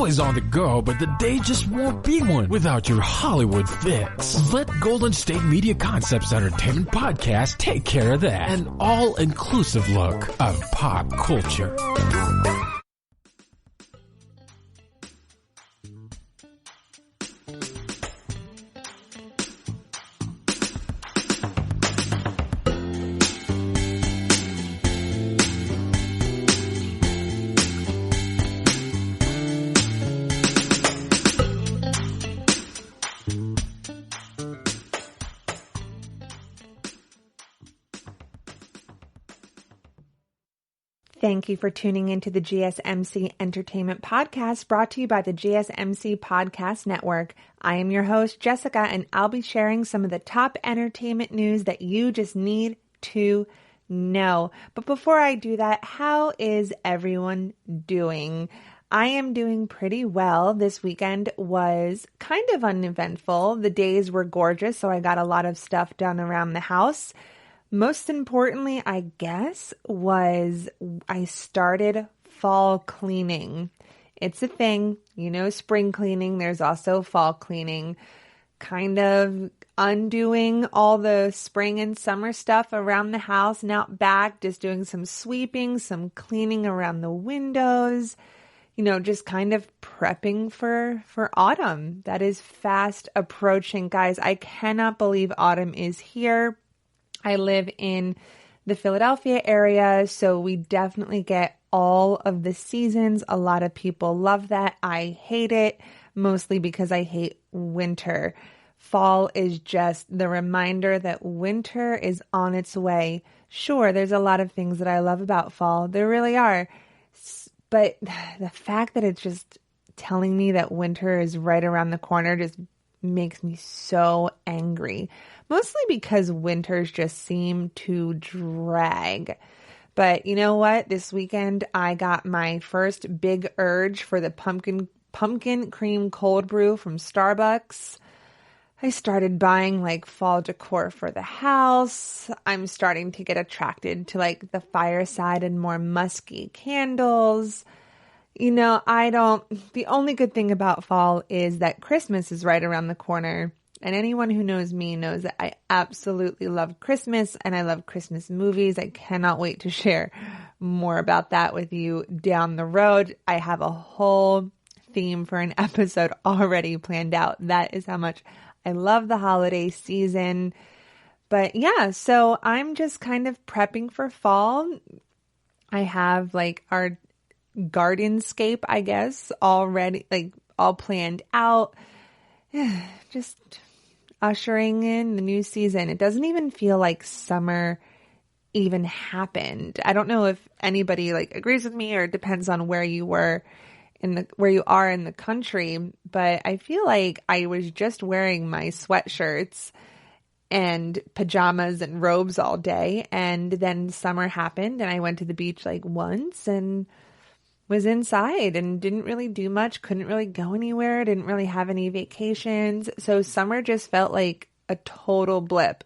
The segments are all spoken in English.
always on the go, but the day just won't be one without your Hollywood fix. Let Golden State Media Concepts Entertainment Podcast take care of that. An all-inclusive look of pop culture. Thank you for tuning into the GSMC Entertainment Podcast brought to you by the GSMC Podcast Network. I am your host, Jessica, and I'll be sharing some of the top entertainment news that you just need to know. But before I do that, how is everyone doing? I am doing pretty well. This weekend was kind of uneventful. The days were gorgeous, so I got a lot of stuff done around the house. Most importantly, I guess, was I started fall cleaning. It's a thing, spring cleaning. There's also fall cleaning, kind of undoing all the spring and summer stuff around the house and out back, just doing some sweeping, some cleaning around the windows, just kind of prepping for autumn. That is fast approaching, guys. I cannot believe autumn is here. I live in the Philadelphia area, so we definitely get all of the seasons. A lot of people love that. I hate it, mostly because I hate winter. Fall is just the reminder that winter is on its way. Sure, there's a lot of things that I love about fall. There really are. But the fact that it's just telling me that winter is right around the corner just makes me so angry. Mostly because winters just seem to drag. But you know what? This weekend I got my first big urge for the pumpkin cream cold brew from Starbucks. I started buying fall decor for the house. I'm starting to get attracted to the fireside and more musky candles. The only good thing about fall is that Christmas is right around the corner. And anyone who knows me knows that I absolutely love Christmas and I love Christmas movies. I cannot wait to share more about that with you down the road. I have a whole theme for an episode already planned out. That is how much I love the holiday season. But yeah, so I'm just kind of prepping for fall. I have our gardenscape, I guess, already, all planned out. Just ushering in the new season. It doesn't even feel like summer even happened. I don't know if anybody agrees with me or it depends on where you are in the country, but I feel like I was just wearing my sweatshirts and pajamas and robes all day, and then summer happened and I went to the beach once and was inside and didn't really do much, couldn't really go anywhere, didn't really have any vacations. So summer just felt like a total blip.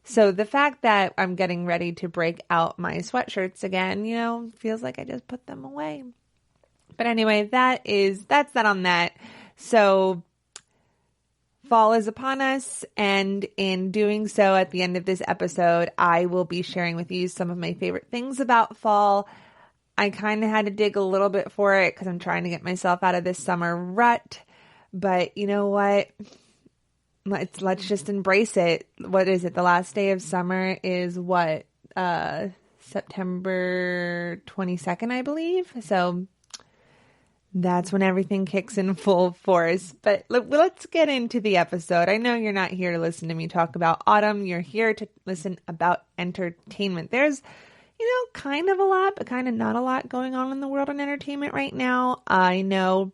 So the fact that I'm getting ready to break out my sweatshirts again, feels like I just put them away. But anyway, that's that on that. So fall is upon us, and in doing so, at the end of this episode, I will be sharing with you some of my favorite things about fall. I kind of had to dig a little bit for it because I'm trying to get myself out of this summer rut. But you know what? Let's just embrace it. What is it? The last day of summer is what? September 22nd, I believe. So that's when everything kicks in full force. But let's get into the episode. I know you're not here to listen to me talk about autumn. You're here to listen about entertainment. There's kind of a lot, but kind of not a lot going on in the world of entertainment right now. I know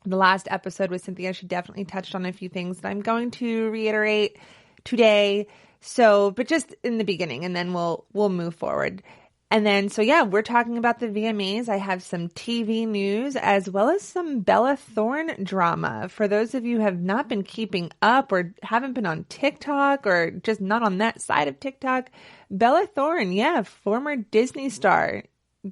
the last episode with Cynthia, she definitely touched on a few things that I'm going to reiterate today. So, but just in the beginning, and then we'll move forward. And then, so yeah, we're talking about the VMAs. I have some TV news as well as some Bella Thorne drama. For those of you who have not been keeping up or haven't been on TikTok or just not on that side of TikTok, Bella Thorne, yeah, former Disney star,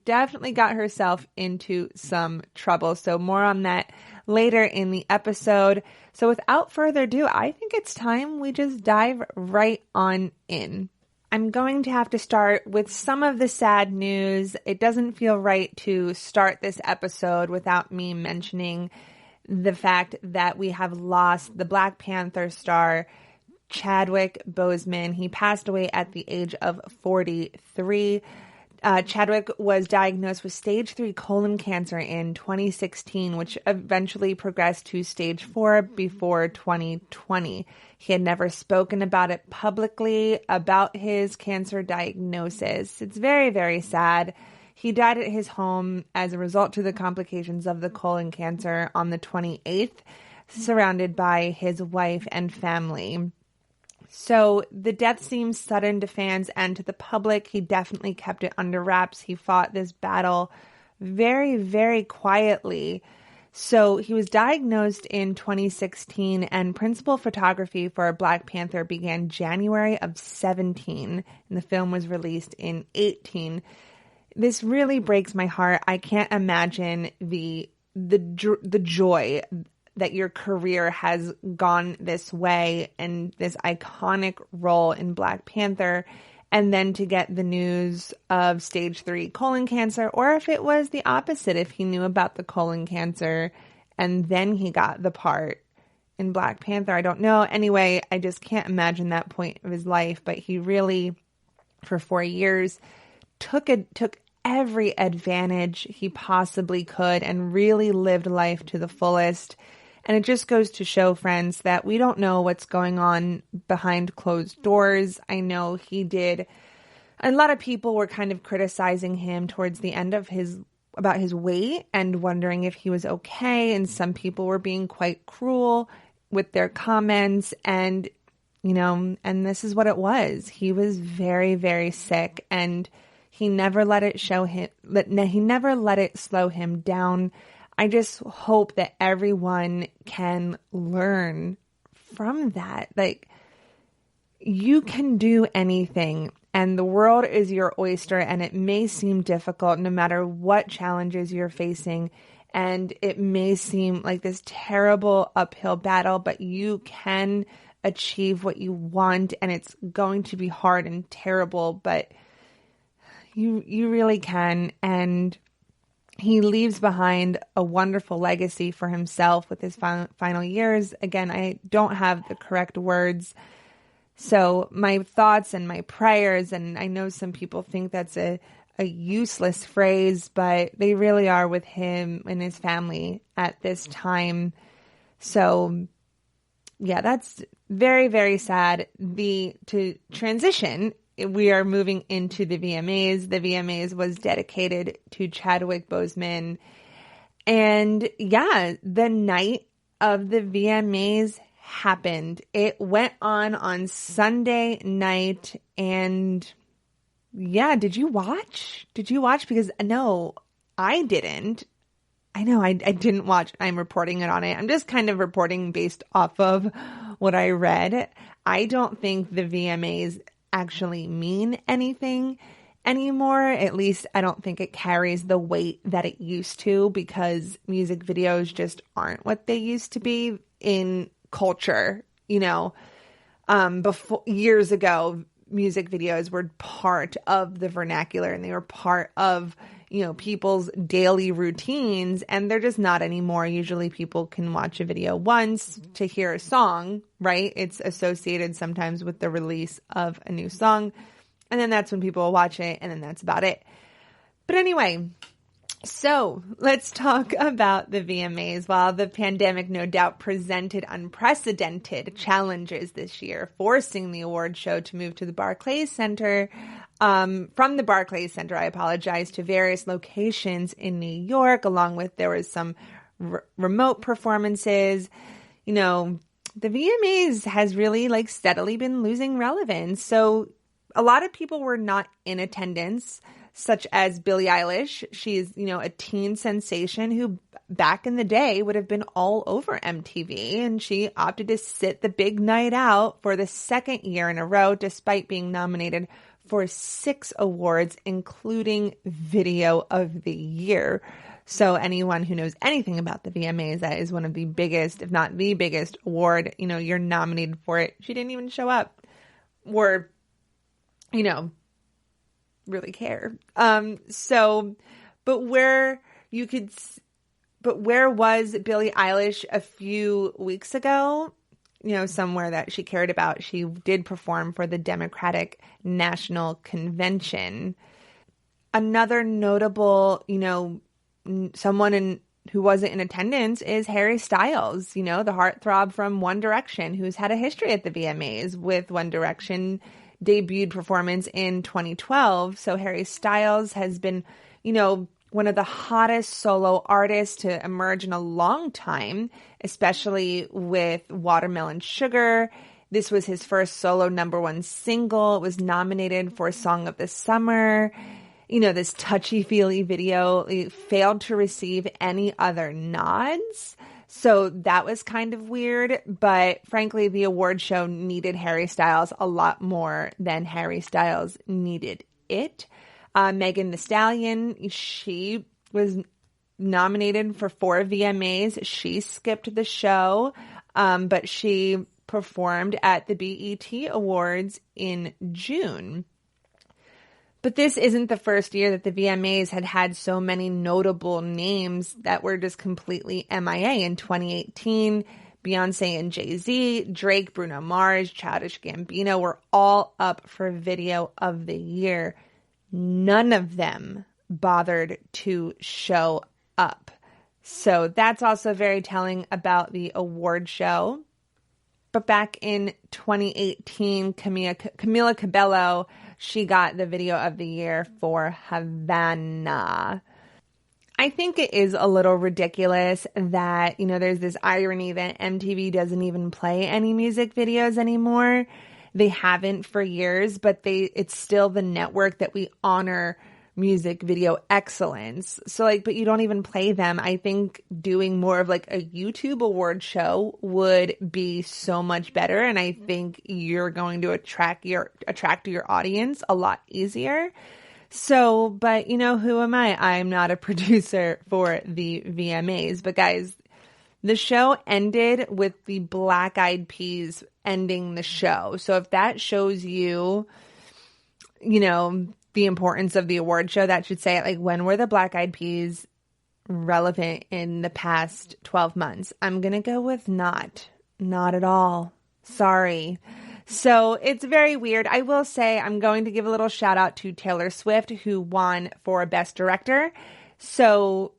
definitely got herself into some trouble. So more on that later in the episode. So without further ado, I think it's time we just dive right on in. I'm going to have to start with some of the sad news. It doesn't feel right to start this episode without me mentioning the fact that we have lost the Black Panther star, Chadwick Boseman. He passed away at the age of 43. Chadwick was diagnosed with stage 3 colon cancer in 2016, which eventually progressed to stage 4 before 2020. He had never spoken about it publicly, about his cancer diagnosis. It's very, very sad. He died at his home as a result to the complications of the colon cancer on the 28th, surrounded by his wife and family. So the death seems sudden to fans and to the public. He definitely kept it under wraps. He fought this battle very, very quietly. So he was diagnosed in 2016, and principal photography for Black Panther began January of 17, and the film was released in 18. This really breaks my heart. I can't imagine the joy that your career has gone this way and this iconic role in Black Panther, and then to get the news of stage 3 colon cancer, or if it was the opposite, if he knew about the colon cancer and then he got the part in Black Panther. I don't know. Anyway, I just can't imagine that point of his life, but he really, for 4 years, took every advantage he possibly could and really lived life to the fullest. And it just goes to show, friends, that we don't know what's going on behind closed doors. I know he did. A lot of people were kind of criticizing him towards the end of about his weight and wondering if he was okay. And some people were being quite cruel with their comments. And, and this is what it was. He was very, very sick, and he never let it he never let it slow him down. I just hope that everyone can learn from that. Like, you can do anything, and the world is your oyster, and it may seem difficult no matter what challenges you're facing, and it may seem like this terrible uphill battle, but you can achieve what you want, and it's going to be hard and terrible, but you really can. And he leaves behind a wonderful legacy for himself with his final years. Again, I don't have the correct words. So my thoughts and my prayers, and I know some people think that's a useless phrase, but they really are with him and his family at this time. So yeah, that's very, very sad. To transition, we are moving into the VMAs. The VMAs was dedicated to Chadwick Boseman. And yeah, the night of the VMAs happened. It went on Sunday night. And yeah, did you watch? Because no, I didn't. I know I didn't watch. I'm reporting it on it. I'm just kind of reporting based off of what I read. I don't think the VMAs actually mean anything anymore. At least I don't think it carries the weight that it used to, because music videos just aren't what they used to be in culture. Before, years ago, music videos were part of the vernacular, and they were part of people's daily routines, and they're just not anymore. Usually people can watch a video once to hear a song, right? It's associated sometimes with the release of a new song, and then that's when people will watch it, and then that's about it. But anyway, so let's talk about the VMAs. While the pandemic no doubt presented unprecedented challenges this year, forcing the award show to move to the Barclays Center, from the Barclays Center, to various locations in New York, along with there was some remote performances. The VMAs has really steadily been losing relevance. So a lot of people were not in attendance, such as Billie Eilish. She's, a teen sensation who back in the day would have been all over MTV, and she opted to sit the big night out for the second year in a row, despite being nominated for 6 awards, including Video of the Year. So anyone who knows anything about the VMAs, that is one of the biggest, if not the biggest award, you're nominated for it. She didn't even show up or, really care. But where was Billie Eilish a few weeks ago? Somewhere that she cared about. She did perform for the Democratic National Convention. Another notable, someone who wasn't in attendance is Harry Styles, the heartthrob from One Direction, who's had a history at the VMAs with One Direction debuted performance in 2012. So Harry Styles has been, one of the hottest solo artists to emerge in a long time, especially with Watermelon Sugar. This was his first solo #1 single. It was nominated for Song of the Summer. This touchy-feely video failed to receive any other nods. So that was kind of weird. But frankly, the award show needed Harry Styles a lot more than Harry Styles needed it. Megan Thee Stallion, she was nominated for 4 VMAs. She skipped the show, but she performed at the BET Awards in June. But this isn't the first year that the VMAs had so many notable names that were just completely MIA. In 2018, Beyonce and Jay-Z, Drake, Bruno Mars, Childish Gambino were all up for Video of the Year. None of them bothered to show up. So that's also very telling about the award show. But back in 2018, Camila Cabello, she got the Video of the Year for Havana. I think it is a little ridiculous that, there's this irony that MTV doesn't even play any music videos anymore. They haven't for years, but it's still the network that we honor music video excellence. So but you don't even play them. I think doing more of a YouTube award show would be so much better. And I think you're going to attract your audience a lot easier. So, but who am I? I'm not a producer for the VMAs, but guys, the show ended with the Black Eyed Peas ending the show. So if that shows you, the importance of the award show, that should say it. When were the Black Eyed Peas relevant in the past 12 months? I'm going to go with not at all. Sorry. So it's very weird. I will say I'm going to give a little shout out to Taylor Swift, who won for Best Director. So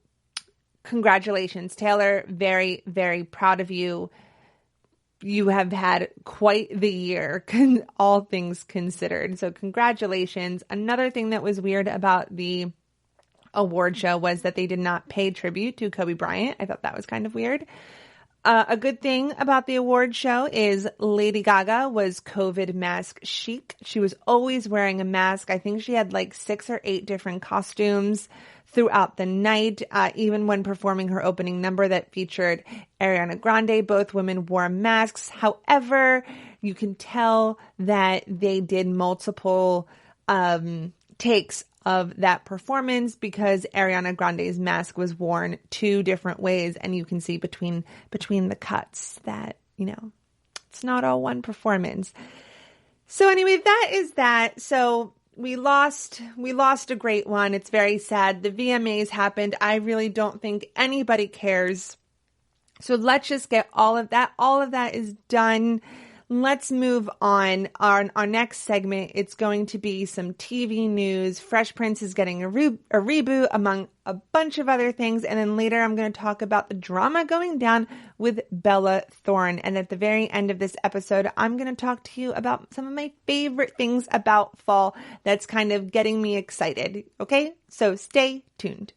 congratulations, Taylor. Very, very proud of you. You have had quite the year, all things considered. So congratulations. Another thing that was weird about the award show was that they did not pay tribute to Kobe Bryant. I thought that was kind of weird. A good thing about the award show is Lady Gaga was COVID mask chic. She was always wearing a mask. I think she had 6 or 8 different costumes throughout the night, even when performing her opening number that featured Ariana Grande. Both women wore masks. However, you can tell that they did multiple takes of that performance because Ariana Grande's mask was worn 2 different ways, and you can see between the cuts that, it's not all one performance. So anyway, that is that. So we lost a great one. It's very sad. The VMAs happened. I really don't think anybody cares. So let's just get all of that. All of that is done. Let's move on. Our next segment, it's going to be some TV news. Fresh Prince is getting a reboot, among a bunch of other things. And then later I'm going to talk about the drama going down with Bella Thorne. And at the very end of this episode, I'm going to talk to you about some of my favorite things about fall that's kind of getting me excited. Okay? So stay tuned.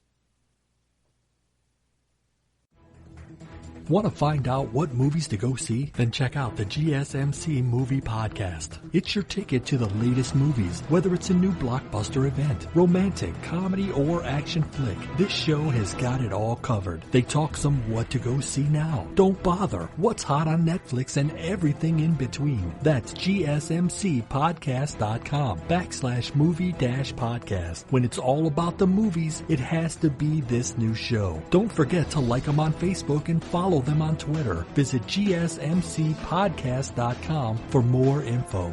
Want to find out what movies to go see? Then check out the GSMC Movie Podcast. It's your ticket to the latest movies, whether it's a new blockbuster event, romantic, comedy, or action flick. This show has got it all covered. They talk some what to go see now. Don't bother. What's hot on Netflix and everything in between. That's gsmcpodcast.com/movie-podcast. When it's all about the movies, it has to be this new show. Don't forget to like them on Facebook and follow them on Twitter. Visit gsmcpodcast.com for more info.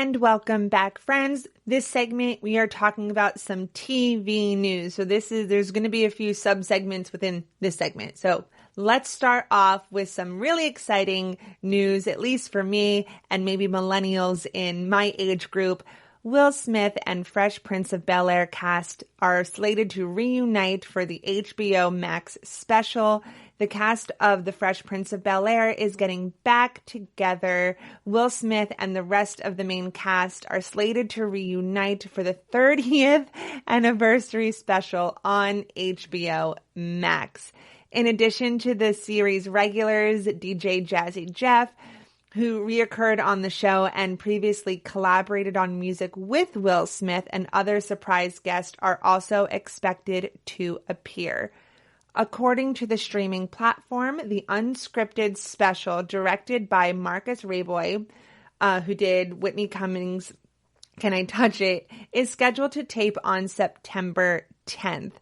And welcome back, friends. This segment, we are talking about some TV news. So there's going to be a few sub-segments within this segment. So let's start off with some really exciting news, at least for me and maybe millennials in my age group. Will Smith and Fresh Prince of Bel-Air cast are slated to reunite for the HBO Max special. The cast of The Fresh Prince of Bel-Air is getting back together. Will Smith and the rest of the main cast are slated to reunite for the 30th anniversary special on HBO Max. In addition to the series regulars, DJ Jazzy Jeff, who reoccurred on the show and previously collaborated on music with Will Smith, and other surprise guests are also expected to appear. According to the streaming platform, the unscripted special, directed by Marcus Raboy, who did Whitney Cummings' Can I Touch It, is scheduled to tape on September 10th,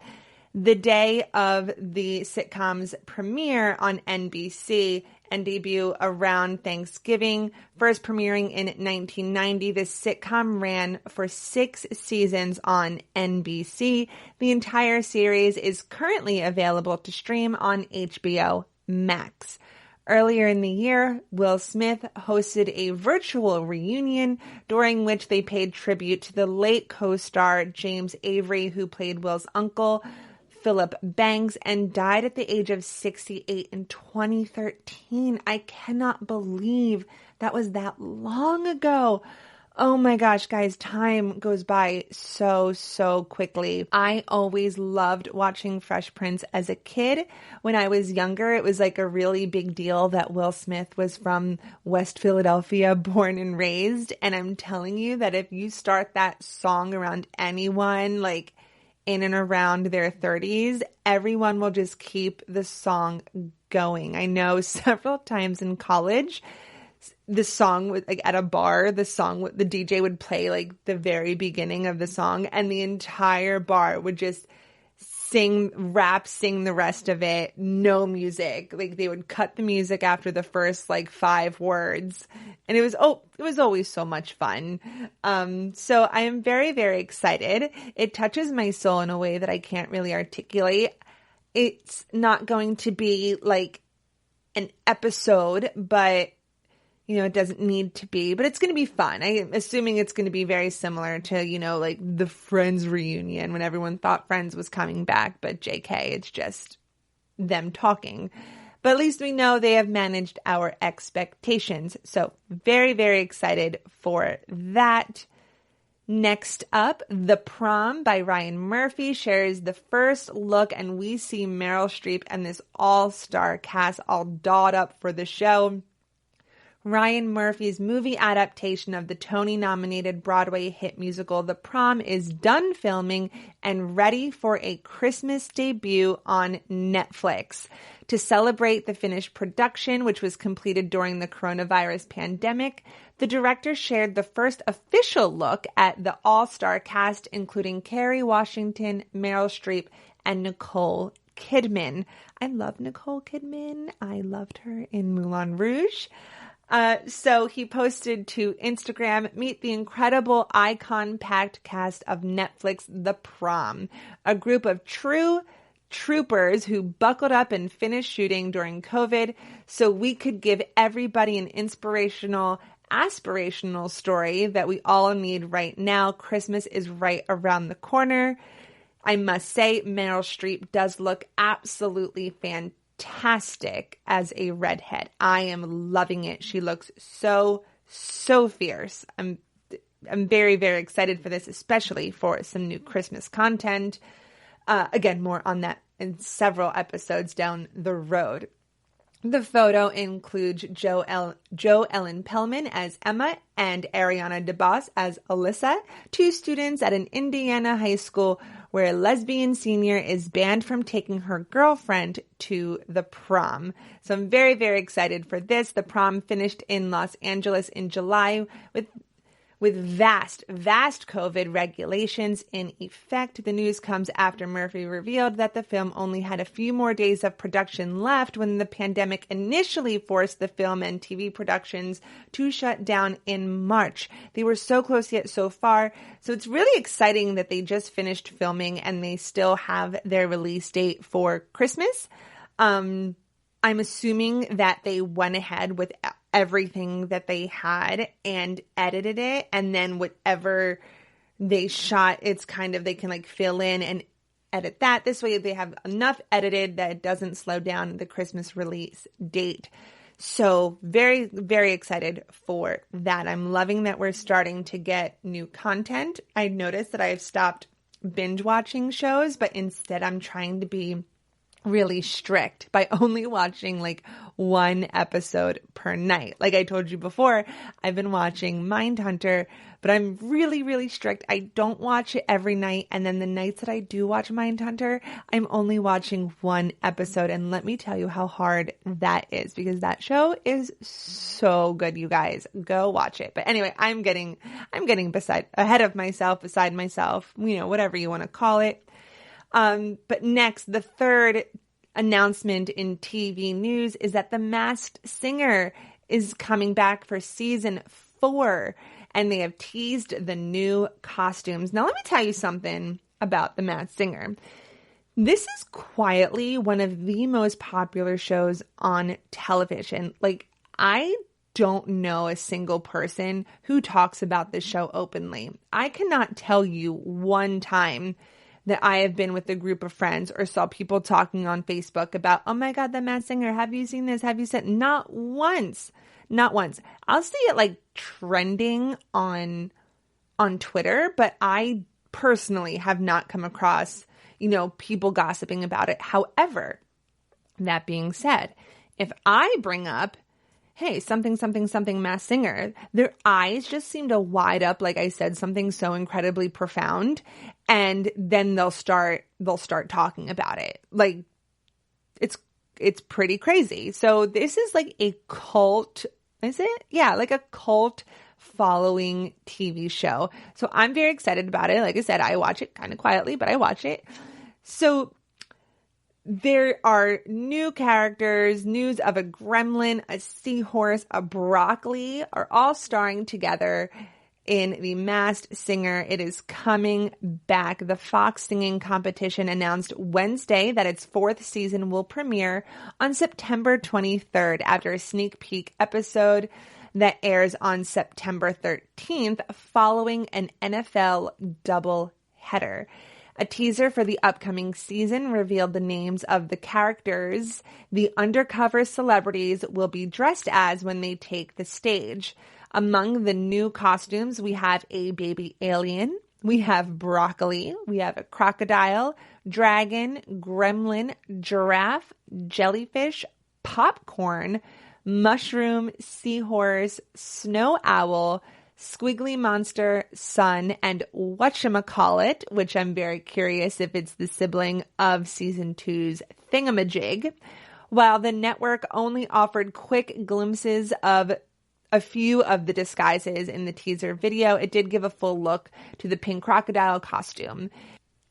the day of the sitcom's premiere on NBC, and debut around Thanksgiving. First premiering in 1990, this sitcom ran for 6 seasons on NBC. The entire series is currently available to stream on HBO Max. Earlier in the year, Will Smith hosted a virtual reunion during which they paid tribute to the late co-star James Avery, who played Will's uncle, Philip Banks, and died at the age of 68 in 2013. I cannot believe that was that long ago. Oh my gosh, guys, time goes by so quickly. I always loved watching Fresh Prince as a kid. When I was younger, it was like a really big deal that Will Smith was from West Philadelphia, born and raised. And I'm telling you that if you start that song around anyone, like in and around their 30s, everyone will just keep the song going. I know several times in college, the song would, like at a bar, the DJ would play like the very beginning of the song, and the entire bar would just sing the rest of it, no music. Like they would cut the music after the first like 5 words. And it was always so much fun. So I am very, very excited. It touches my soul in a way that I can't really articulate. It's not going to be like an episode, but it doesn't need to be, but it's going to be fun. I'm assuming it's going to be very similar to, like the Friends reunion when everyone thought Friends was coming back, but JK, it's just them talking. But at least we know they have managed our expectations. So very, very excited for that. Next up, The Prom by Ryan Murphy shares the first look, and we see Meryl Streep and this all-star cast all dolled up for the show. Ryan Murphy's movie adaptation of the Tony-nominated Broadway hit musical The Prom is done filming and ready for a Christmas debut on Netflix. To celebrate the finished production, which was completed during the coronavirus pandemic, the director shared the first official look at the all-star cast, including Kerry Washington, Meryl Streep, and Nicole Kidman. I love Nicole Kidman. I loved her in Moulin Rouge. So he posted to Instagram, meet the incredible icon-packed cast of Netflix The Prom, a group of true troopers who buckled up and finished shooting during COVID so we could give everybody an inspirational, aspirational story that we all need right now. Christmas is right around the corner. I must say, Meryl Streep does look absolutely fantastic as a redhead. I am loving it. She looks so fierce. I'm very, very excited for this, especially for some new Christmas content. Again, more on that in several episodes down the road. The photo includes Jo Ellen Pellman as Emma and Ariana DeBose as Alyssa, two students at an Indiana high school where a lesbian senior is banned from taking her girlfriend to the prom. So I'm very, very excited for this. The prom finished in Los Angeles in July with vast COVID regulations in effect. The news comes after Murphy revealed that the film only had a few more days of production left when the pandemic initially forced the film and TV productions to shut down in March. They were so close yet so far. So it's really exciting that they just finished filming and they still have their release date for Christmas. I'm assuming that they went ahead with everything that they had and edited it, and then whatever they shot, it's kind of, they can like fill in and edit that. This way they have enough edited that it doesn't slow down the Christmas release date. So very, very excited for that. I'm loving that we're starting to get new content. I noticed that I've stopped binge watching shows, but instead I'm trying to be really strict by only watching like one episode per night. Like I told you before, I've been watching Mindhunter, but I'm really, really strict. I don't watch it every night. And then the nights that I do watch Mindhunter, I'm only watching one episode. And let me tell you how hard that is, because that show is so good, you guys. Go watch it. But anyway, I'm getting ahead of myself, beside myself, whatever you want to call it. But next, the third announcement in TV news is that The Masked Singer is coming back for season 4, and they have teased the new costumes. Now, let me tell you something about The Masked Singer. This is quietly one of the most popular shows on television. Like, I don't know a single person who talks about this show openly. I cannot tell you one time that I have been with a group of friends or saw people talking on Facebook about, oh my God, The Masked Singer, have you seen this? Have you seen? Not once. I'll see it like trending on Twitter, but I personally have not come across, people gossiping about it. However, that being said, if I bring up, hey, something, Masked Singer, their eyes just seem to wide up, like I said, something so incredibly profound, and then they'll start talking about it. Like, it's pretty crazy. So this is like a cult, is it? Yeah, like a cult following TV show. So I'm very excited about it. Like I said, I watch it kind of quietly, but I watch it. So there are new characters, news of a gremlin, a seahorse, a broccoli are all starring together in The Masked Singer. It is coming back. The Fox Singing Competition announced Wednesday that its 4th season will premiere on September 23rd after a sneak peek episode that airs on September 13th following an NFL doubleheader. A teaser for the upcoming season revealed the names of the characters the undercover celebrities will be dressed as when they take the stage. Among the new costumes, we have a baby alien, we have broccoli, we have a crocodile, dragon, gremlin, giraffe, jellyfish, popcorn, mushroom, seahorse, snow owl, squiggly monster, sun, and whatchamacallit, which I'm very curious if it's the sibling of season 2's Thingamajig. While the network only offered quick glimpses of a few of the disguises in the teaser video, it did give a full look to the pink crocodile costume.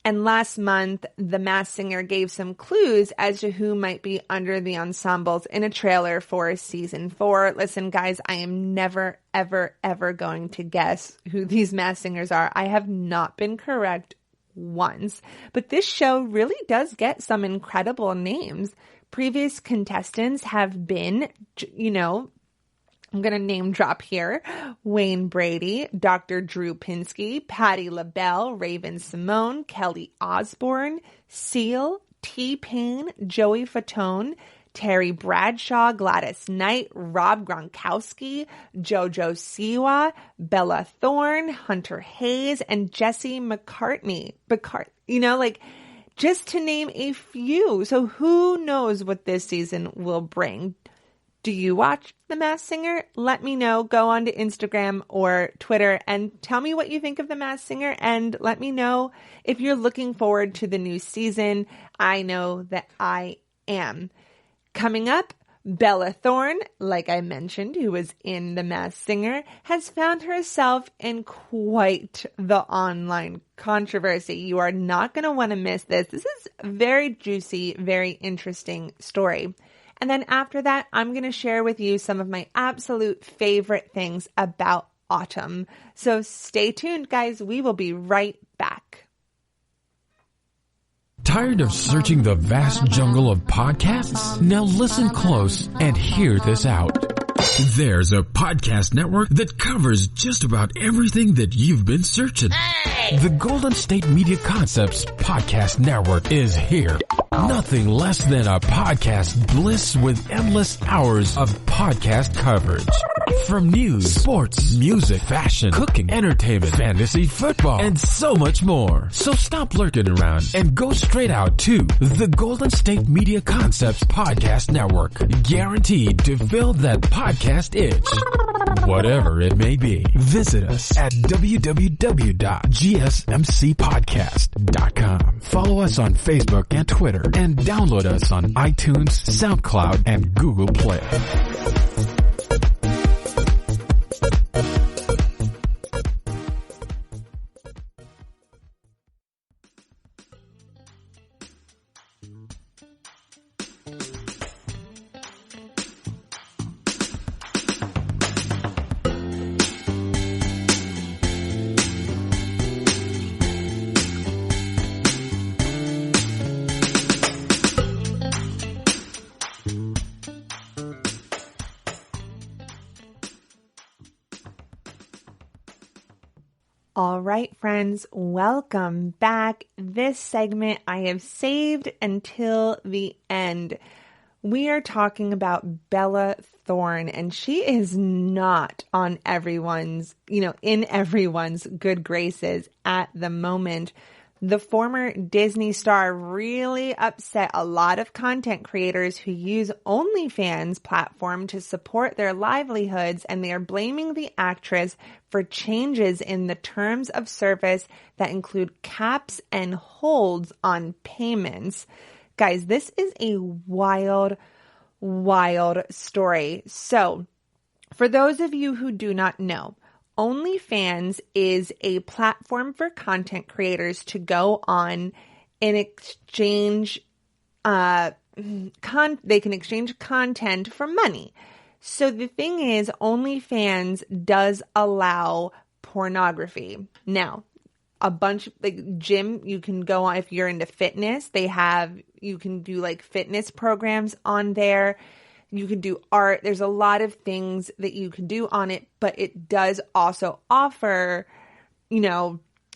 And last month, The Masked Singer gave some clues as to who might be under the ensembles in a trailer for season 4. Listen, guys, I am never, ever, ever going to guess who these Masked Singers are. I have not been correct once. But this show really does get some incredible names. Previous contestants have been, I'm going to name drop here: Wayne Brady, Dr. Drew Pinsky, Patti LaBelle, Raven Simone, Kelly Osbourne, Seal, T-Pain, Joey Fatone, Terry Bradshaw, Gladys Knight, Rob Gronkowski, JoJo Siwa, Bella Thorne, Hunter Hayes, and Jesse McCartney. Just to name a few. So who knows what this season will bring? Do you watch The Masked Singer? Let me know. Go on to Instagram or Twitter and tell me what you think of The Masked Singer, and let me know if you're looking forward to the new season. I know that I am. Coming up, Bella Thorne, like I mentioned, who was in The Masked Singer, has found herself in quite the online controversy. You are not going to want to miss this. This is a very juicy, very interesting story. And then after that, I'm going to share with you some of my absolute favorite things about autumn. So stay tuned, guys. We will be right back. Tired of searching the vast jungle of podcasts? Now listen close and hear this out. There's a podcast network that covers just about everything that you've been searching. Hey! The Golden State Media Concepts Podcast Network is here. Nothing less than a podcast bliss with endless hours of podcast coverage. From news, sports, music, fashion, cooking, entertainment, fantasy, football, and so much more. So stop lurking around and go straight out to the Golden State Media Concepts Podcast Network. Guaranteed to fill that podcast itch. Whatever it may be. Visit us at www.gsmcpodcast.com. Follow us on Facebook and Twitter, and download us on iTunes, SoundCloud, and Google Play. All right, friends, welcome back. This segment I have saved until the end. We are talking about Bella Thorne, and she is not on everyone's, in everyone's good graces at the moment. The former Disney star really upset a lot of content creators who use OnlyFans platform to support their livelihoods, and they are blaming the actress for changes in the terms of service that include caps and holds on payments. Guys, this is a wild, wild story. So, for those of you who do not know, OnlyFans is a platform for content creators to go on and exchange, they can exchange content for money. So the thing is, OnlyFans does allow pornography. Now, a bunch like gym, you can go on if you're into fitness. You can do like fitness programs on there. You can do art. There's a lot of things that you can do on it, but it does also offer,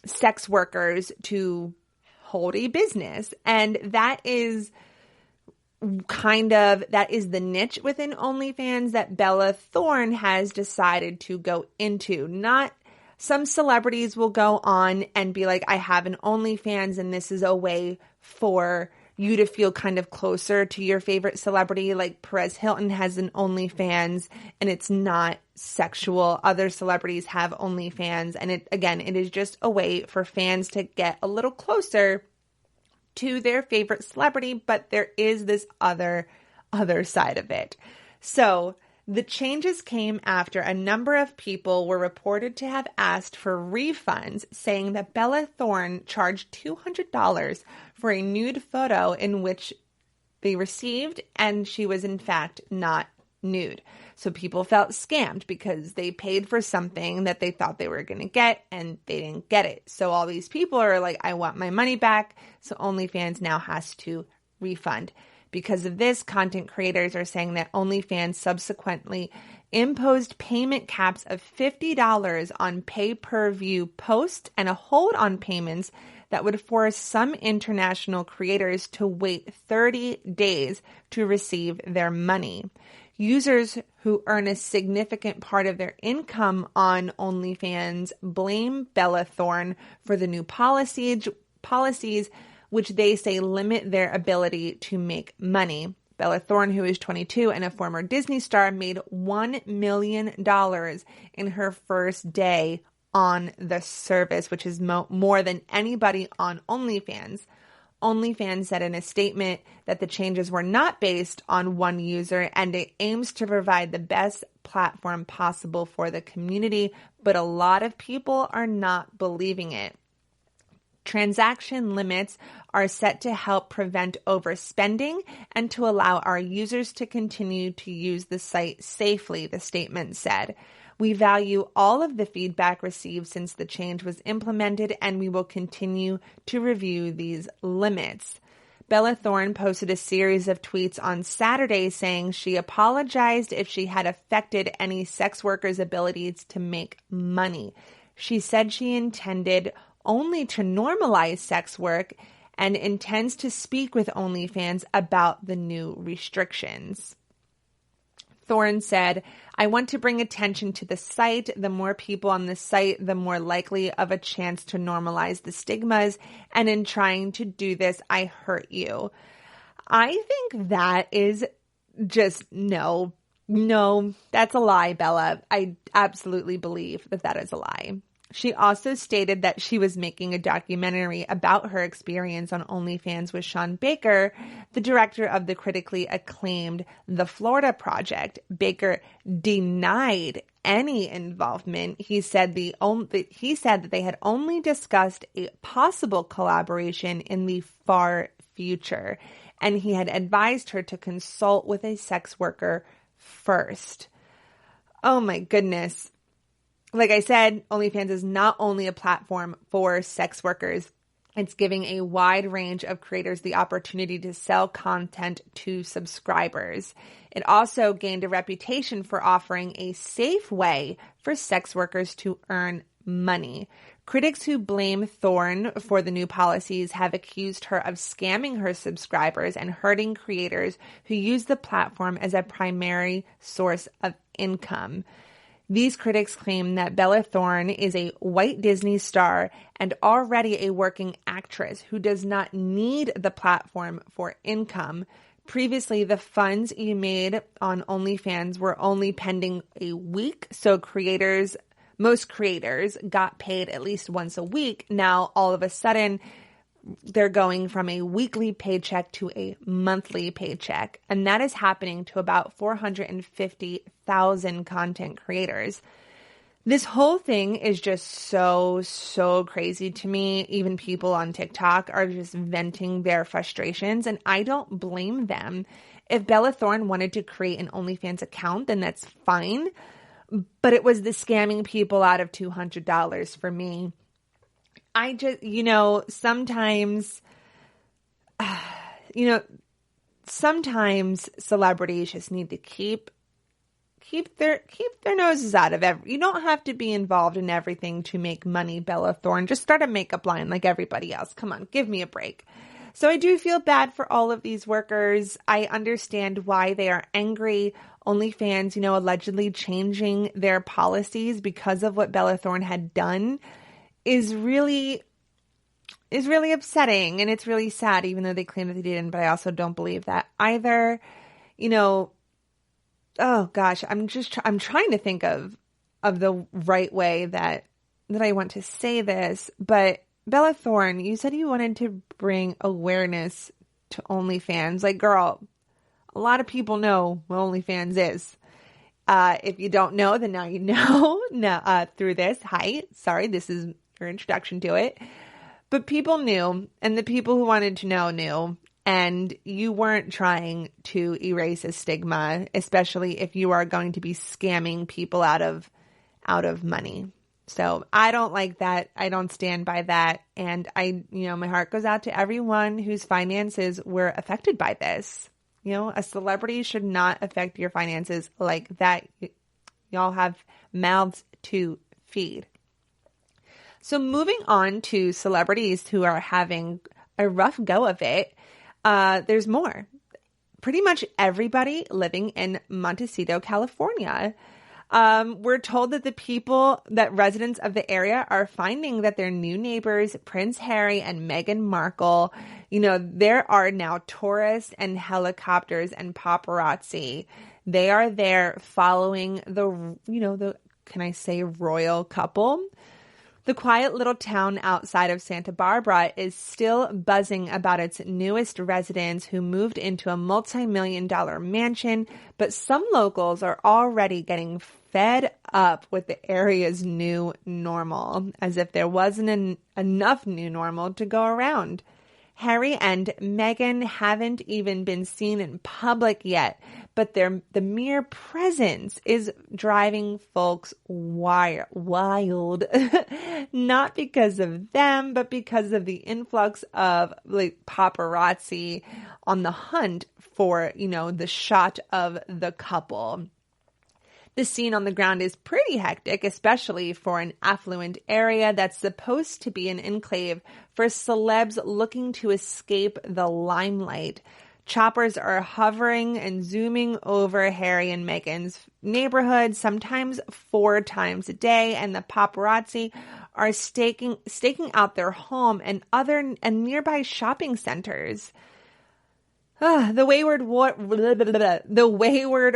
sex workers to hold a business. And that is the niche within OnlyFans that Bella Thorne has decided to go into. Not some celebrities will go on and be like, I have an OnlyFans and this is a way for you to feel kind of closer to your favorite celebrity. Like Perez Hilton has an OnlyFans and it's not sexual. Other celebrities have OnlyFans, and it is just a way for fans to get a little closer to their favorite celebrity, but there is this other side of it. So The changes came after a number of people were reported to have asked for refunds, saying that Bella Thorne charged $200 for a nude photo in which they received, and she was in fact not nude. So people felt scammed because they paid for something that they thought they were going to get and they didn't get it. So all these people are like, I want my money back. So OnlyFans now has to refund. Because of this, content creators are saying that OnlyFans subsequently imposed payment caps of $50 on pay-per-view posts and a hold on payments that would force some international creators to wait 30 days to receive their money. Users who earn a significant part of their income on OnlyFans blame Bella Thorne for the new policies, which they say limit their ability to make money. Bella Thorne, who is 22 and a former Disney star, made $1 million in her first day on the service, which is more than anybody on OnlyFans. OnlyFans said in a statement that the changes were not based on one user and it aims to provide the best platform possible for the community, but a lot of people are not believing it. Transaction limits are set to help prevent overspending and to allow our users to continue to use the site safely, the statement said. We value all of the feedback received since the change was implemented, and we will continue to review these limits. Bella Thorne posted a series of tweets on Saturday saying she apologized if she had affected any sex workers' abilities to make money. She said she intended only to normalize sex work and intends to speak with OnlyFans about the new restrictions. Thorne said, I want to bring attention to the site. The more people on the site, the more likely of a chance to normalize the stigmas. And in trying to do this, I hurt you. I think that is just no, that's a lie, Bella. I absolutely believe that that is a lie. She also stated that she was making a documentary about her experience on OnlyFans with Sean Baker, the director of the critically acclaimed The Florida Project. Baker denied any involvement. He said that they had only discussed a possible collaboration in the far future, and he had advised her to consult with a sex worker first. Oh my goodness. Like I said, OnlyFans is not only a platform for sex workers. It's giving a wide range of creators the opportunity to sell content to subscribers. It also gained a reputation for offering a safe way for sex workers to earn money. Critics who blame Thorne for the new policies have accused her of scamming her subscribers and hurting creators who use the platform as a primary source of income. These critics claim that Bella Thorne is a white Disney star and already a working actress who does not need the platform for income. Previously, the funds you made on OnlyFans were only pending a week, so most creators got paid at least once a week. Now, all of a sudden, they're going from a weekly paycheck to a monthly paycheck. And that is happening to about 450,000 content creators. This whole thing is just so crazy to me. Even people on TikTok are just venting their frustrations, and I don't blame them. If Bella Thorne wanted to create an OnlyFans account, then that's fine. But it was the scamming people out of $200 for me. I just, sometimes celebrities just need to keep their noses out of you don't have to be involved in everything to make money, Bella Thorne. Just start a makeup line like everybody else. Come on, give me a break. So I do feel bad for all of these workers. I understand why they are angry. OnlyFans, allegedly changing their policies because of what Bella Thorne had done is really upsetting, and it's really sad, even though they claim that they didn't, but I also don't believe that either. Oh gosh, I'm trying to think of the right way that I want to say this, but Bella Thorne, you said you wanted to bring awareness to OnlyFans. Like, girl, a lot of people know what OnlyFans is. If you don't know, then now you know through this. Hi, sorry, this is your introduction to it. But people knew, and the people who wanted to know knew, and you weren't trying to erase a stigma, especially if you are going to be scamming people out of money. So I don't like that. I don't stand by that. And my heart goes out to everyone whose finances were affected by this. A celebrity should not affect your finances like that. Y'all have mouths to feed. So moving on to celebrities who are having a rough go of it, there's more. Pretty much everybody living in Montecito, California. We're told that residents of the area are finding that their new neighbors, Prince Harry and Meghan Markle, there are now tourists and helicopters and paparazzi. They are there following can I say royal couple? The quiet little town outside of Santa Barbara is still buzzing about its newest residents who moved into a multi-million-dollar mansion, but some locals are already getting fed up with the area's new normal, as if there wasn't enough new normal to go around. Harry and Meghan haven't even been seen in public yet, but the mere presence is driving folks wild. Not because of them, but because of the influx of paparazzi on the hunt for, the shot of the couple. The scene on the ground is pretty hectic, especially for an affluent area that's supposed to be an enclave for celebs looking to escape the limelight. Choppers are hovering and zooming over Harry and Meghan's neighborhood, sometimes 4 times a day, and the paparazzi are staking out their home and nearby shopping centers. The wayward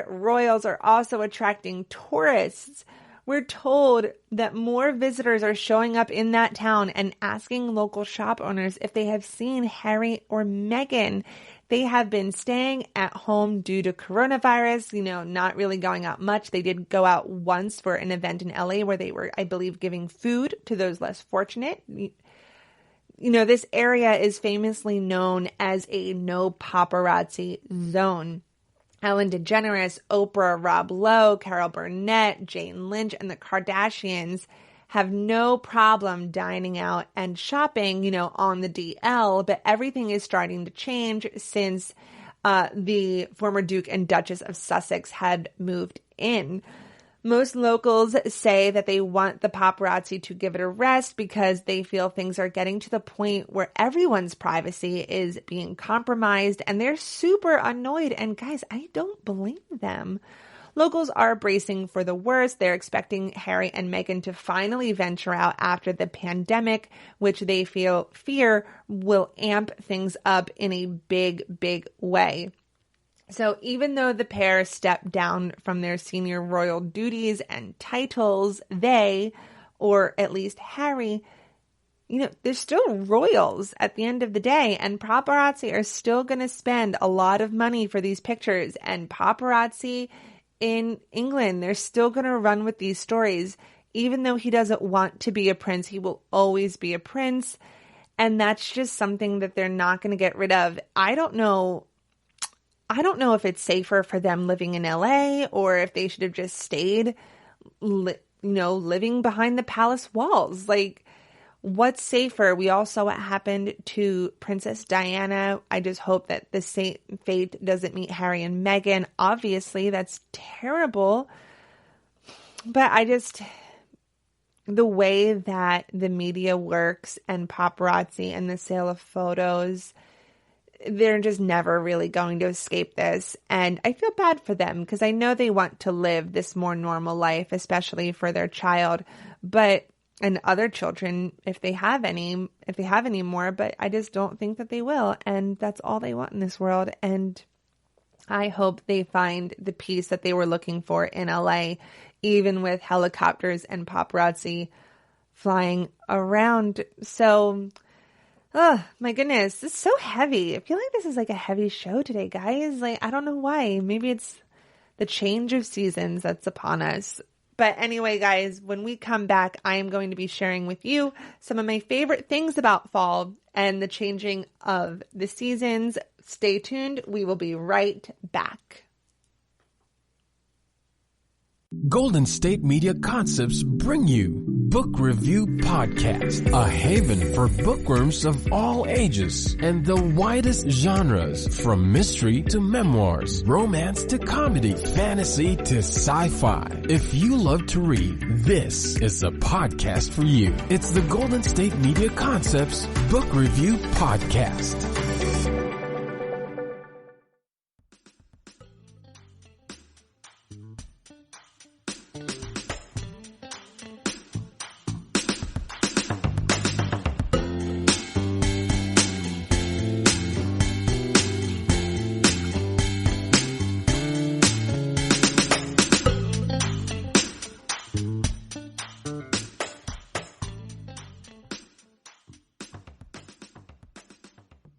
royals are also attracting tourists. We're told that more visitors are showing up in that town and asking local shop owners if they have seen Harry or Meghan. They have been staying at home due to coronavirus, not really going out much. They did go out once for an event in LA where they were, I believe, giving food to those less fortunate. This area is famously known as a no paparazzi zone. Ellen DeGeneres, Oprah, Rob Lowe, Carol Burnett, Jane Lynch, and the Kardashians have no problem dining out and shopping, on the DL, but everything is starting to change since the former Duke and Duchess of Sussex had moved in. Most locals say that they want the paparazzi to give it a rest because they feel things are getting to the point where everyone's privacy is being compromised and they're super annoyed. And guys, I don't blame them. Locals are bracing for the worst. They're expecting Harry and Meghan to finally venture out after the pandemic, which they fear will amp things up in a big, big way. So even though the pair stepped down from their senior royal duties and titles, they, or at least Harry, they're still royals at the end of the day, and paparazzi are still going to spend a lot of money for these pictures, and paparazzi in England, they're still going to run with these stories. Even though he doesn't want to be a prince, he will always be a prince, and that's just something that they're not going to get rid of. I don't know if it's safer for them living in LA or if they should have just stayed, living behind the palace walls. What's safer? We all saw what happened to Princess Diana. I just hope that the same fate doesn't meet Harry and Meghan. Obviously, that's terrible. But the way that the media works and paparazzi and the sale of photos, they're just never really going to escape this. And I feel bad for them because I know they want to live this more normal life, especially for their child, and other children, if they have any more, but I just don't think that they will. And that's all they want in this world. And I hope they find the peace that they were looking for in LA, even with helicopters and paparazzi flying around. So, oh my goodness, this is so heavy. I feel like this is like a heavy show today, guys. I don't know why. Maybe it's the change of seasons that's upon us. But anyway, guys, when we come back, I am going to be sharing with you some of my favorite things about fall and the changing of the seasons. Stay tuned. We will be right back. Golden State Media Concepts bring you Book Review Podcast, a haven for bookworms of all ages and the widest genres, from mystery to memoirs, romance to comedy, fantasy to sci-fi. If you love to read, this is a podcast for you. It's the Golden State Media Concepts Book Review Podcast.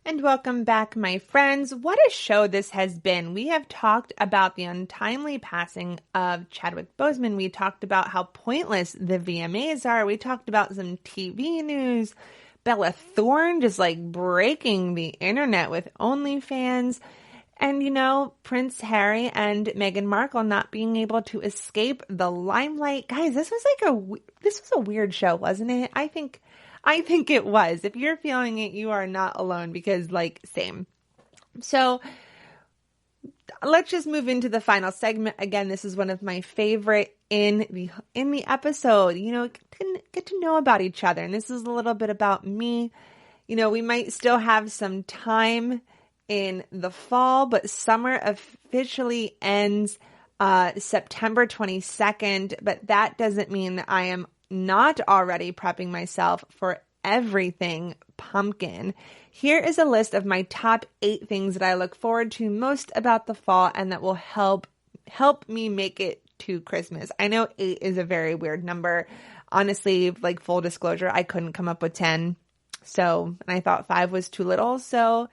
And welcome back, my friends. What a show this has been. We have talked about the untimely passing of Chadwick Boseman. We talked about how pointless the VMAs are. We talked about some TV news. Bella Thorne just breaking the internet with OnlyFans. And, Prince Harry and Meghan Markle not being able to escape the limelight. Guys, this was a weird show, wasn't it? I think it was. If you're feeling it, you are not alone, because same. So let's just move into the final segment. Again, this is one of my favorite in the episode. Get to know about each other. And this is a little bit about me. We might still have some time in the fall, but summer officially ends September 22nd. But that doesn't mean that I am not already prepping myself for everything pumpkin. Here is a list of my top 8 things that I look forward to most about the fall and that will help me make it to Christmas. I know 8 is a very weird number. Honestly, full disclosure, I couldn't come up with 10. And I thought 5 was too little, so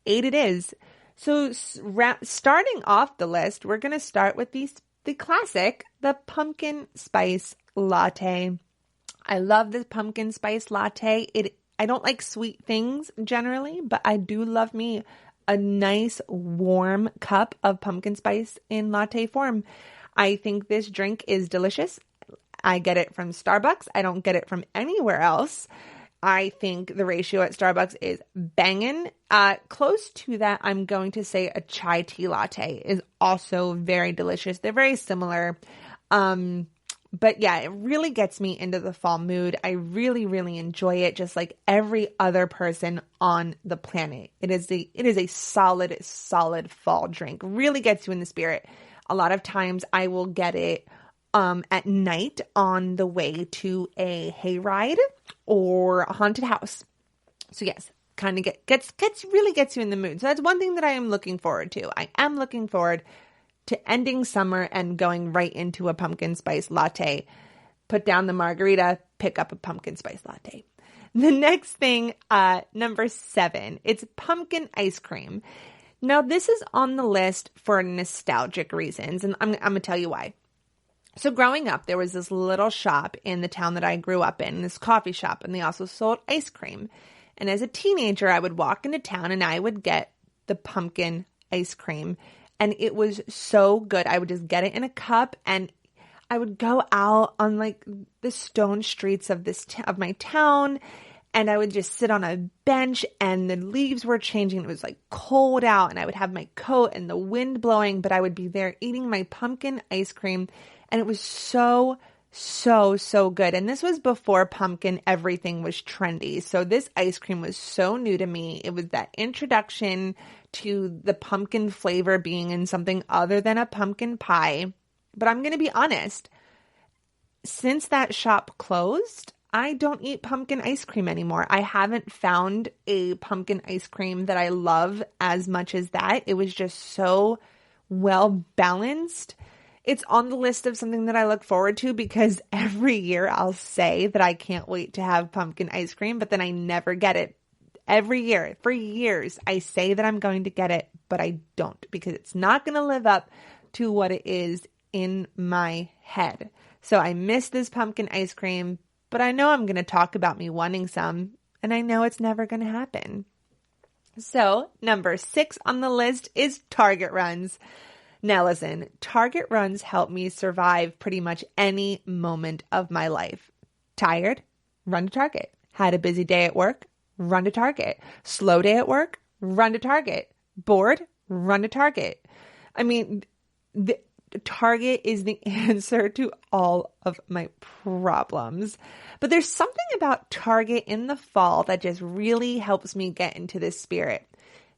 8 it is. So starting off the list, we're going to start with the classic, the pumpkin spice latte. I love the pumpkin spice latte. I don't like sweet things generally, but I do love me a nice warm cup of pumpkin spice in latte form. I think this drink is delicious. I get it from Starbucks. I don't get it from anywhere else. I think the ratio at Starbucks is banging. Close to that, I'm going to say a chai tea latte is also very delicious. They're very similar. But yeah, it really gets me into the fall mood. I really, really enjoy it, just like every other person on the planet. It is a solid fall drink. Really gets you in the spirit. A lot of times I will get it at night on the way to a hayride or a haunted house. So yes, kind of really gets you in the mood. So that's one thing that I am looking forward to. I am looking forward to ending summer and going right into a pumpkin spice latte. Put down the margarita, pick up a pumpkin spice latte. The next thing, number 7, it's pumpkin ice cream. Now, this is on the list for nostalgic reasons, and I'm going to tell you why. So growing up, there was this little shop in the town that I grew up in, this coffee shop, and they also sold ice cream. And as a teenager, I would walk into town and I would get the pumpkin ice cream. And it was so good. I would just get it in a cup and I would go out on the stone streets of my town, and I would just sit on a bench and the leaves were changing. It was cold out and I would have my coat and the wind blowing, but I would be there eating my pumpkin ice cream, and it was so good. And this was before pumpkin everything was trendy. So this ice cream was so new to me. It was that introduction to the pumpkin flavor being in something other than a pumpkin pie. But I'm going to be honest, since that shop closed, I don't eat pumpkin ice cream anymore. I haven't found a pumpkin ice cream that I love as much as that. It was just so well balanced. It's on the list of something that I look forward to, because every year I'll say that I can't wait to have pumpkin ice cream, but then I never get it. Every year, for years, I say that I'm going to get it, but I don't, because it's not going to live up to what it is in my head. So I miss this pumpkin ice cream, but I know I'm going to talk about me wanting some, and I know it's never going to happen. So number 6 on the list is Target runs. Now listen, Target runs help me survive pretty much any moment of my life. Tired? Run to Target. Had a busy day at work? Run to Target. Slow day at work? Run to Target. Bored? Run to Target. I mean, Target is the answer to all of my problems. But there's something about Target in the fall that just really helps me get into this spirit.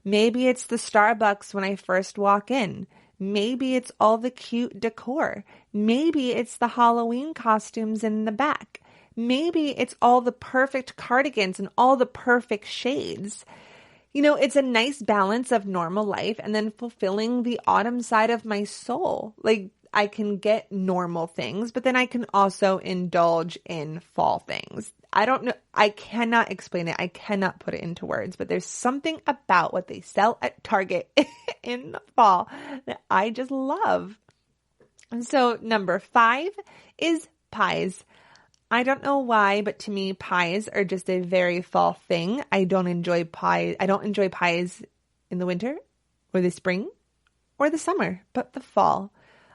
Maybe it's the Starbucks when I first walk in. Maybe it's all the cute decor. Maybe it's the Halloween costumes in the back. Maybe it's all the perfect cardigans and all the perfect shades. You know, it's a nice balance of normal life and then fulfilling the autumn side of my soul. Like, I can get normal things, but then I can also indulge in fall things. I don't know. I cannot explain it. I cannot put it into words, but there's something about what they sell at Target in the fall that I just love. And so number 5 is pies. I don't know why, but to me, pies are just a very fall thing. I don't enjoy pies in the winter or the spring or the summer, but the fall.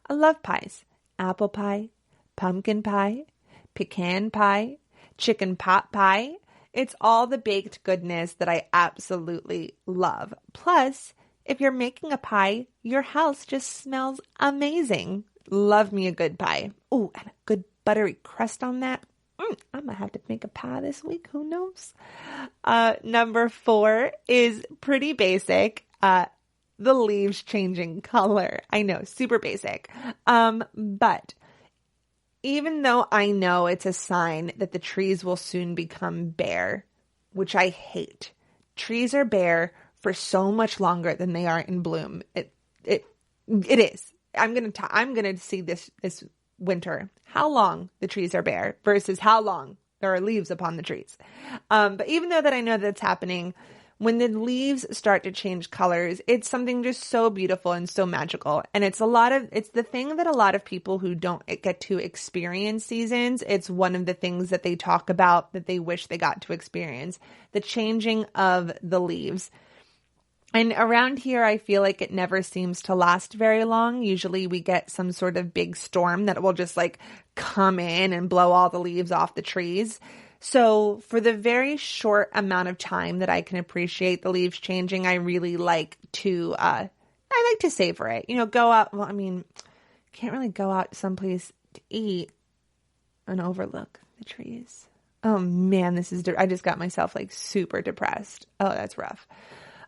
I love pies. Apple pie, pumpkin pie, pecan pie, chicken pot pie. It's all the baked goodness that I absolutely love. Plus, if you're making a pie, your house just smells amazing. Love me a good pie. Oh, and a good buttery crust on that. I might have to make a pie this week. Who knows? Number 4 is pretty basic. The leaves changing color. I know, super basic. But even though I know it's a sign that the trees will soon become bare, which I hate. Trees are bare for so much longer than they are in bloom. It is. I'm gonna see this winter how long the trees are bare versus how long there are leaves upon the trees. But even though that I know that's happening, when the leaves start to change colors, it's something just so beautiful and so magical. And it's the thing that a lot of people who don't get to experience seasons, it's one of the things that they talk about that they wish they got to experience, the changing of the leaves. And around here, I feel like it never seems to last very long. Usually we get some sort of big storm that will just like come in and blow all the leaves off the trees. So for the very short amount of time that I can appreciate the leaves changing, I really like to, savor it. You know, go out. Well, I mean, can't really go out someplace to eat and overlook the trees. Oh man, I just got myself like super depressed. Oh, that's rough.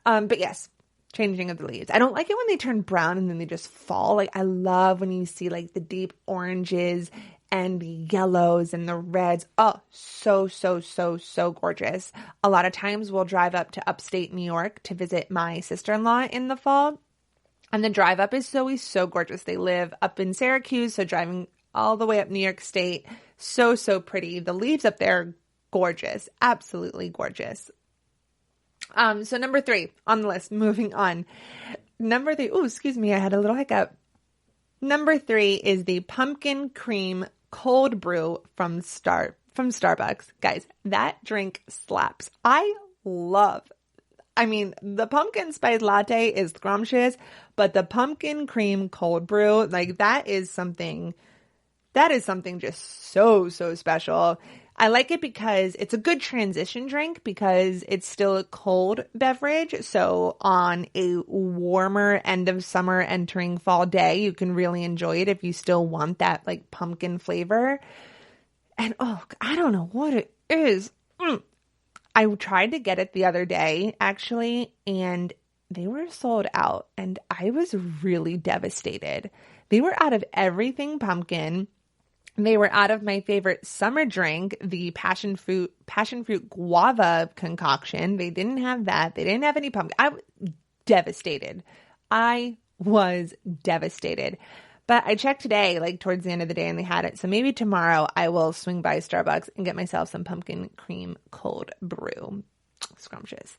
But yes, changing of the leaves. I don't like it when they turn brown and then they just fall. Like I love when you see like the deep oranges and the yellows and the reds. Oh, so, so, so, so gorgeous. A lot of times we'll drive up to upstate New York to visit my sister-in-law in the fall. And the drive up is always so gorgeous. They live up in Syracuse, so driving all the way up New York State. So, so pretty. The leaves up there, gorgeous. Absolutely gorgeous. So number 3 on the list, moving on. Number 3, excuse me, I had a little hiccup. Number 3 is the pumpkin cream cold brew from Starbucks. Guys, that drink slaps. The pumpkin spice latte is scrumptious, but the pumpkin cream cold brew, like that is something just so, so special. I like it because it's a good transition drink because it's still a cold beverage. So on a warmer end of summer entering fall day, you can really enjoy it if you still want that like pumpkin flavor. And I don't know what it is. I tried to get it the other day actually, and they were sold out and I was really devastated. They were out of everything pumpkin. They were out of my favorite summer drink, the passion fruit guava concoction. They didn't have that. They didn't have any pumpkin. I was devastated. But I checked today, like towards the end of the day, and they had it. So maybe tomorrow I will swing by Starbucks and get myself some pumpkin cream cold brew. Scrumptious.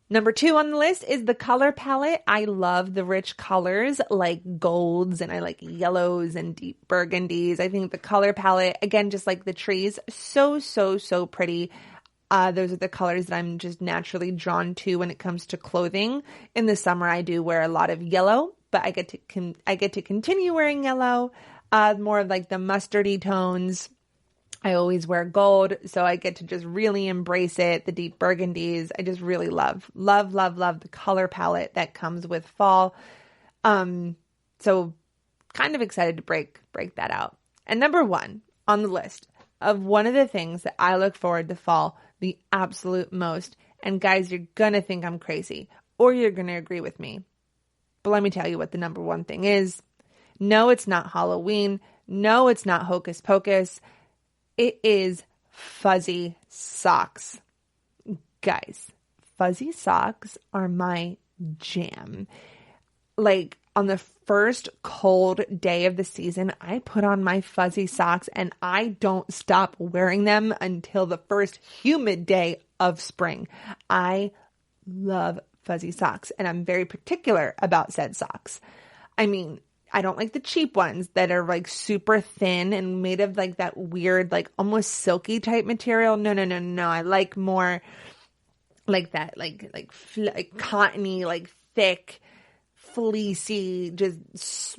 Number 2 on the list is the color palette. I love the rich colors like golds, and I like yellows and deep burgundies. I think the color palette, again, just like the trees, so pretty. Those are the colors that I'm just naturally drawn to when it comes to clothing. In the summer, I do wear a lot of yellow, but I get to continue wearing yellow, more of like the mustardy tones. I always wear gold, so I get to just really embrace it. The deep burgundies, I just really love the color palette that comes with fall. So kind of excited to break that out. And number 1 on the list of one of the things that I look forward to fall the absolute most. And guys, you're gonna think I'm crazy, or you're gonna agree with me. But let me tell you what the number 1 thing is. No, it's not Halloween. No, it's not Hocus Pocus. It is fuzzy socks. Guys, fuzzy socks are my jam. Like on the first cold day of the season, I put on my fuzzy socks and I don't stop wearing them until the first humid day of spring. I love fuzzy socks, and I'm very particular about said socks. I mean, I don't like the cheap ones that are like super thin and made of like that weird, like almost silky type material. No. I like more like that, like cottony, like thick, fleecy, just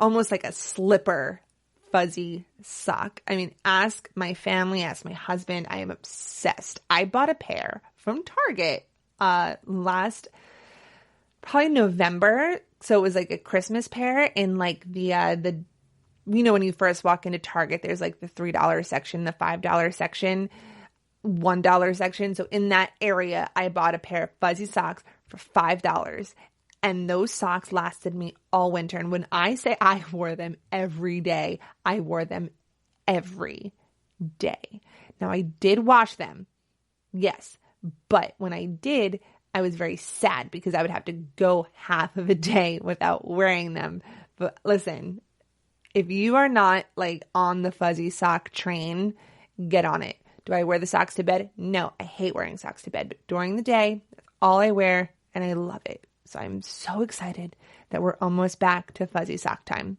almost like a slipper fuzzy sock. I mean, ask my family, ask my husband. I am obsessed. I bought a pair from Target last probably November. So it was like a Christmas pair in like the you know, when you first walk into Target, there's like the $3 section, the $5 section, $1 section. So in that area, I bought a pair of fuzzy socks for $5. And those socks lasted me all winter. And when I say I wore them every day, I wore them every day. Now, I did wash them. Yes. But when I did, I was very sad because I would have to go half of a day without wearing them. But listen, if you are not like on the fuzzy sock train, get on it. Do I wear the socks to bed? No, I hate wearing socks to bed. But during the day, that's all I wear, and I love it. So I'm so excited that we're almost back to fuzzy sock time.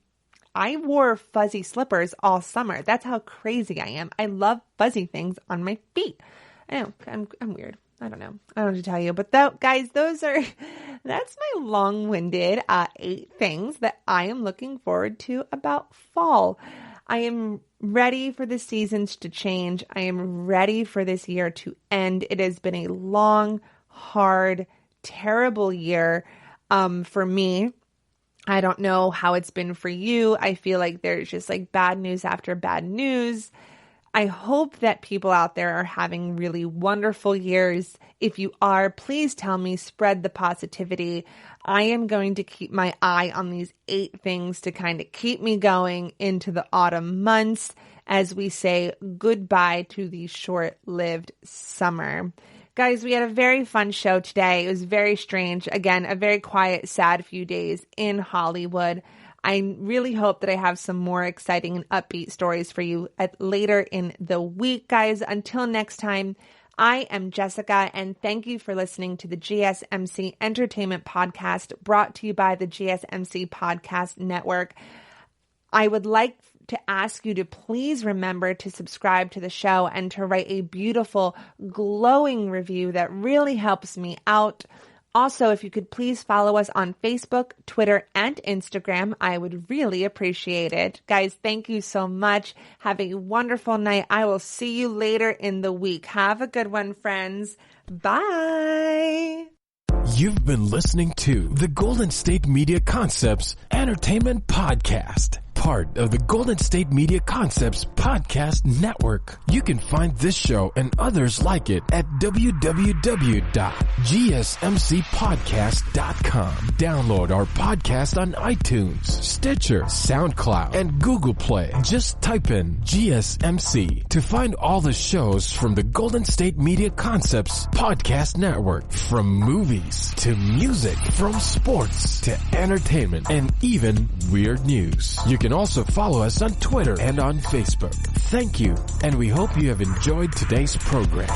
I wore fuzzy slippers all summer. That's how crazy I am. I love fuzzy things on my feet. I know, I'm weird. I don't know. I don't know what to tell you. But guys, that's my long-winded 8 things that I am looking forward to about fall. I am ready for the seasons to change. I am ready for this year to end. It has been a long, hard, terrible year for me. I don't know how it's been for you. I feel like there's just like bad news after bad news. I hope that people out there are having really wonderful years. If you are, please tell me, spread the positivity. I am going to keep my eye on these 8 things to kind of keep me going into the autumn months as we say goodbye to the short-lived summer. Guys, we had a very fun show today. It was very strange. Again, a very quiet, sad few days in Hollywood. I really hope that I have some more exciting and upbeat stories for you later in the week, guys. Until next time, I am Jessica, and thank you for listening to the GSMC Entertainment Podcast, brought to you by the GSMC Podcast Network. I would like to ask you to please remember to subscribe to the show and to write a beautiful, glowing review that really helps me out. Also, if you could please follow us on Facebook, Twitter, and Instagram, I would really appreciate it. Guys, thank you so much. Have a wonderful night. I will see you later in the week. Have a good one, friends. Bye. You've been listening to the Golden State Media Concepts Entertainment Podcast, part of the Golden State Media Concepts Podcast Network. You can find this show and others like it at www.gsmcpodcast.com. Download our podcast on iTunes, Stitcher, SoundCloud, and Google Play. Just type in GSMC to find all the shows from the Golden State Media Concepts Podcast Network. From movies to music, from sports to entertainment, and even weird news. You can also follow us on Twitter and on Facebook. Thank you, and we hope you have enjoyed today's program.